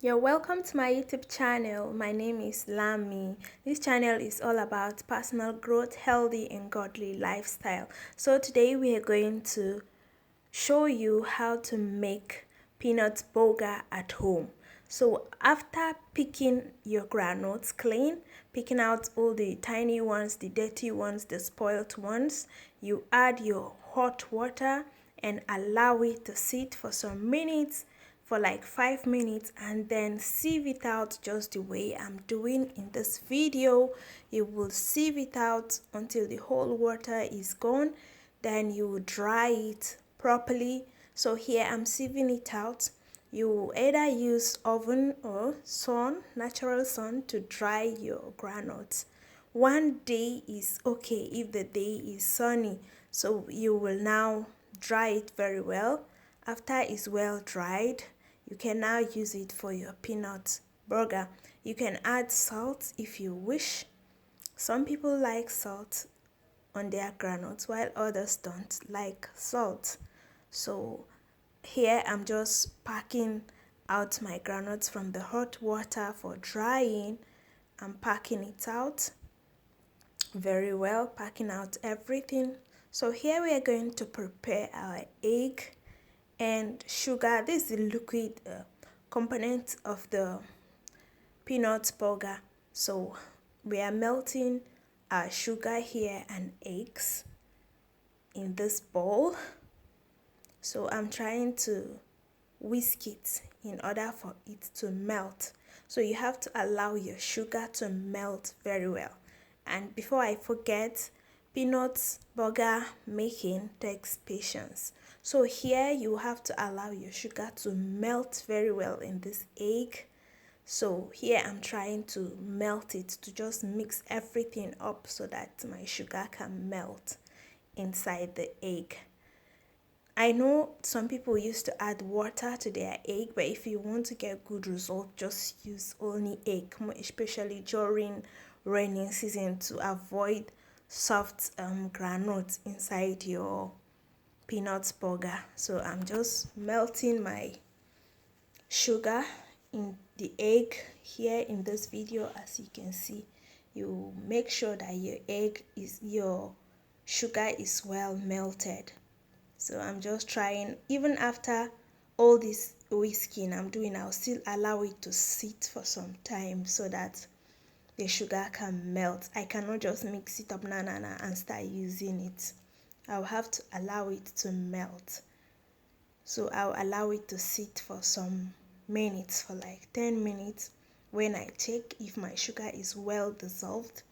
You're welcome to my YouTube channel. My name is Lami. This channel is all about personal growth, healthy and godly lifestyle. So today we are going to show you how to make peanut burger at home. So after picking your granules clean, picking out all the tiny ones, the dirty ones, the spoiled ones, you add your hot water and allow it to sit for some minutes, for like 5 minutes, and then sieve it out just the way I'm doing in this video. You will sieve it out until the whole water is gone, then you will dry it properly. So here I'm sieving it out. You either use oven or sun, natural sun, to dry your granules. One day is okay if the day is sunny, so you will now dry it very well. After it's well dried, you can now use it for your peanut burger. You can add salt if you wish. Some people like salt on their granules while others don't like salt. So here I'm just packing out my granules from the hot water for drying. I'm packing it out very well, packing out everything. So here we are going to prepare our egg and sugar. This is the liquid component of the peanut burger. So we are melting our sugar here and eggs in this bowl. So I'm trying to whisk it in order for it to melt. So you have to allow your sugar to melt very well. And before I forget, peanut burger making takes patience. So here you have to allow your sugar to melt very well in this egg. So here I'm trying to melt it, to just mix everything up so that my sugar can melt inside the egg. I know some people used to add water to their egg, but if you want to get good result, just use only egg, especially during raining season, to avoid soft granules inside your peanut burger. So I'm just melting my sugar in the egg here in this video. As you can see, you make sure that your sugar is well melted. So I'm just trying, even after all this whisking I'm doing, I'll still allow it to sit for some time so that the sugar can melt. I cannot just mix it up and start using it. I'll have to allow it to melt. So I'll allow it to sit for some minutes, for like 10 minutes, when I check if my sugar is well dissolved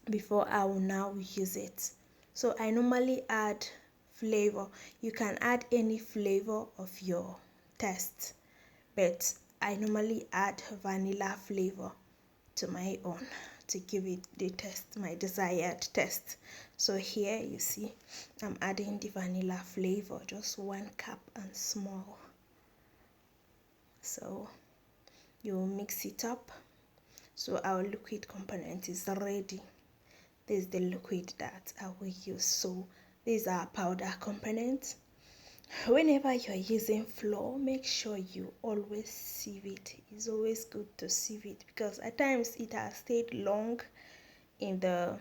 before I will now use it. So I normally add flavor. You can add any flavor of your taste, but I normally add vanilla flavor to my own to give it the taste, my desired taste. So here you see I'm adding the vanilla flavor, just 1 cup and small. So you mix it up. So our liquid component is ready. This is the liquid that I will use. So these are powder components. Whenever you're using flour, make sure you always sieve it. It's always good to sieve it because at times it has stayed long in the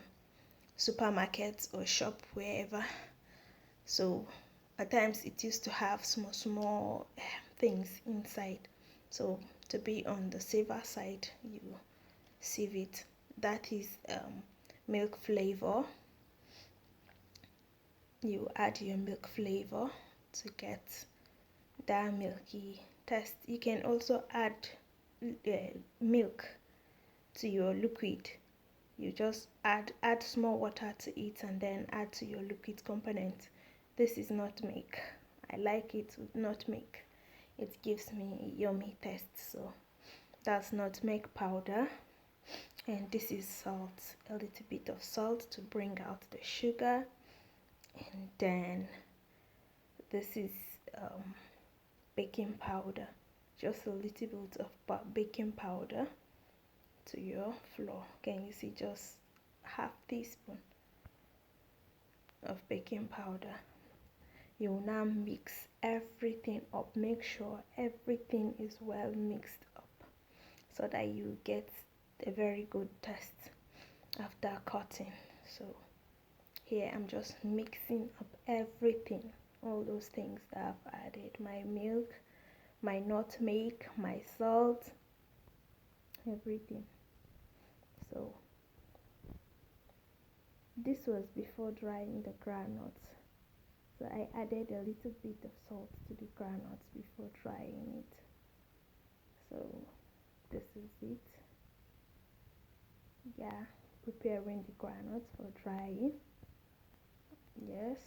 supermarket or shop, wherever. So at times it used to have small things inside. So to be on the safer side, you sieve it. That is milk flavor. You add your milk flavor to get that milky taste. You can also add milk to your liquid. You just add small water to it and then add to your liquid component. This is nutmeg. I like it with nutmeg. It gives me yummy taste. So that's nutmeg powder. And this is salt, a little bit of salt to bring out the sugar. And then this is baking powder, just a little bit of baking powder to your flour. Can you see, just half teaspoon of baking powder. You will now mix everything up. Make sure everything is well mixed up so that you get a very good taste after cutting. So here I'm just mixing up everything, all those things that I've added, my milk, my nutmeg, my salt, everything. So this was before drying the granules. So I added a little bit of salt to the granules before drying it. So this is it. Yeah, preparing the granules for drying. Yes,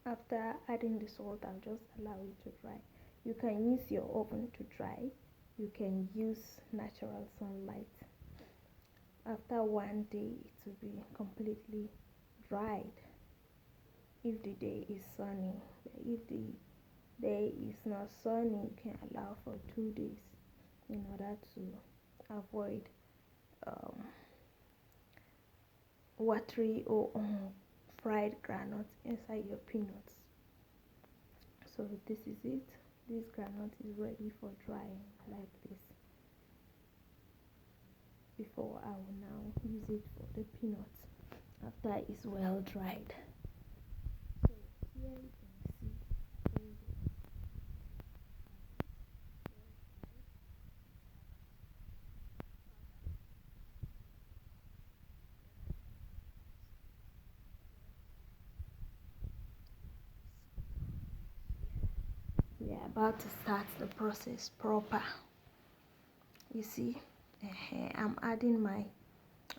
after adding the salt, I'll just allow it to dry. You can use your oven to dry. You can use natural sunlight. After one day, it will be completely dried if the day is sunny. If the day is not sunny, you can allow for 2 days in order to avoid um, watery or fried granules inside your peanuts. So this is it. This granite is ready for drying like this. Before I will now use it for the peanuts after it's well dried. So here you can see all the we are about to start the process proper. You see, I'm adding my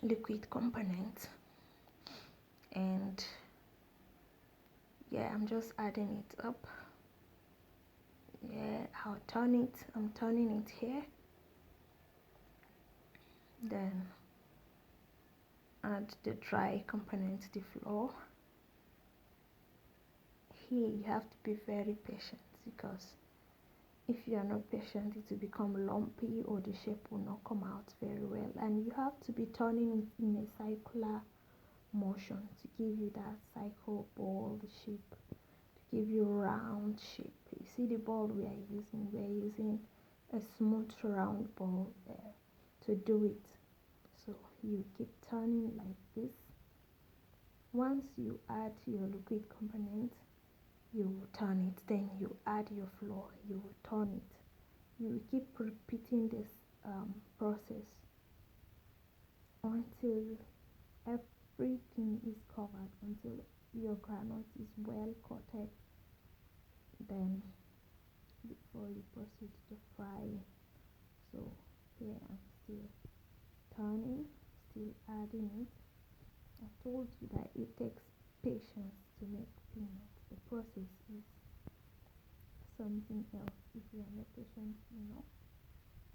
liquid component, and yeah, I'm just adding it up. Yeah, I'll turn it. I'm turning it here. Then add the dry component, the flour. Here you have to be very patient, because if you are not patient, it will become lumpy or the shape will not come out very well. And you have to be turning it in a circular motion to give you that cycle ball shape, to give you round shape. You see the ball we are using? We are using a smooth round ball there to do it. So you keep turning like this. Once you add your liquid component, you will turn it. Then you add your flour, you will turn it. You will keep repeating this process until everything is covered, until your granite is well coated. Then before you proceed to fry. So here I'm still turning, still adding it. I told you that it takes patience to make peanuts. The process is something else. If you are not patient enough,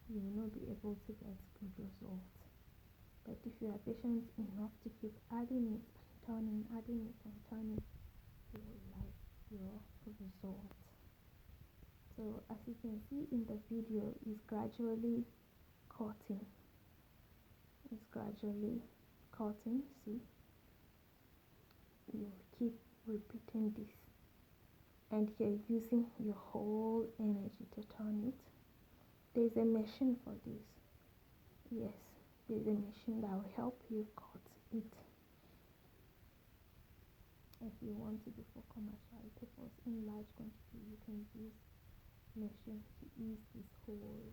you will not be able to get good results. But if you are patient enough to keep adding it and turning, adding it and turning, you will like your results. So as you can see in the video, it's gradually cutting. It's gradually cutting. See, you keep repeating this, and you're using your whole energy to turn it. There's a machine for this. Yes, there's a machine that will help you cut it. If you want to do for commercial purpose in large quantity, you can use machine to ease this whole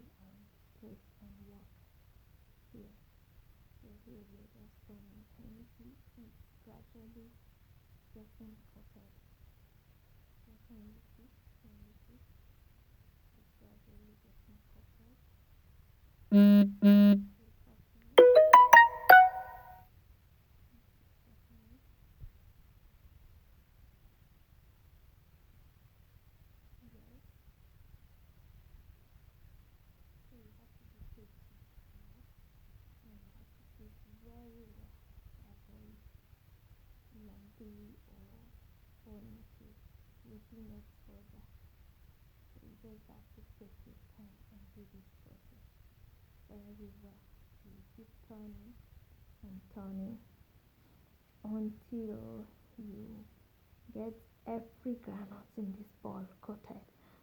place and work here. So here we're just turning. Can you see? It's gradually getting coated. So can you see? Can you see? It's gradually getting coated. Very well, avoid lumpy or falling to looking it further. So you just have to take your time and do this process very well. You keep turning and turning until you get every granite in this bowl coated.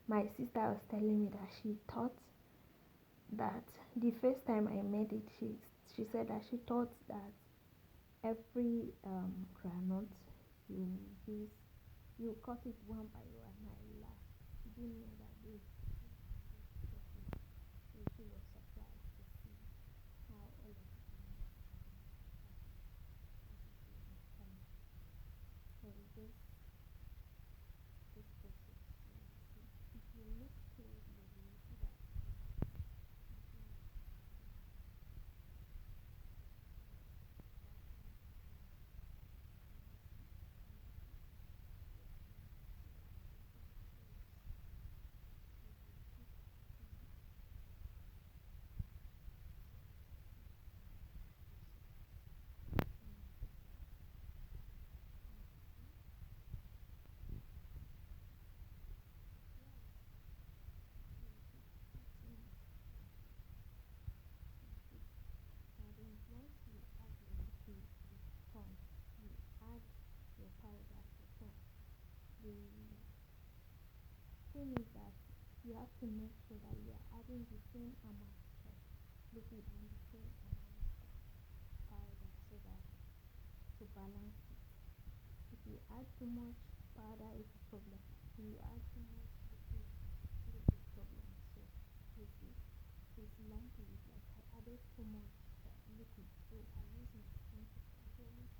My sister was telling me that she thought that the first time I made it, she said that she thought that every granite you use, you cut it one by one. I laughed. She didn't know that this. So she was surprised to see how all of the granite so this process you will see. If you look closely, you will see that then once you add your liquid to turn, you add your powder to turn. The thing is that you have to make sure that you are adding the same amount of liquid and the same amount of powder so that to balance it. If you add too much powder, it's a problem. If you add too much liquid, it's a problem. So you see, it's lumpy. It's like I added too much liquid, so I use my spoon to control it.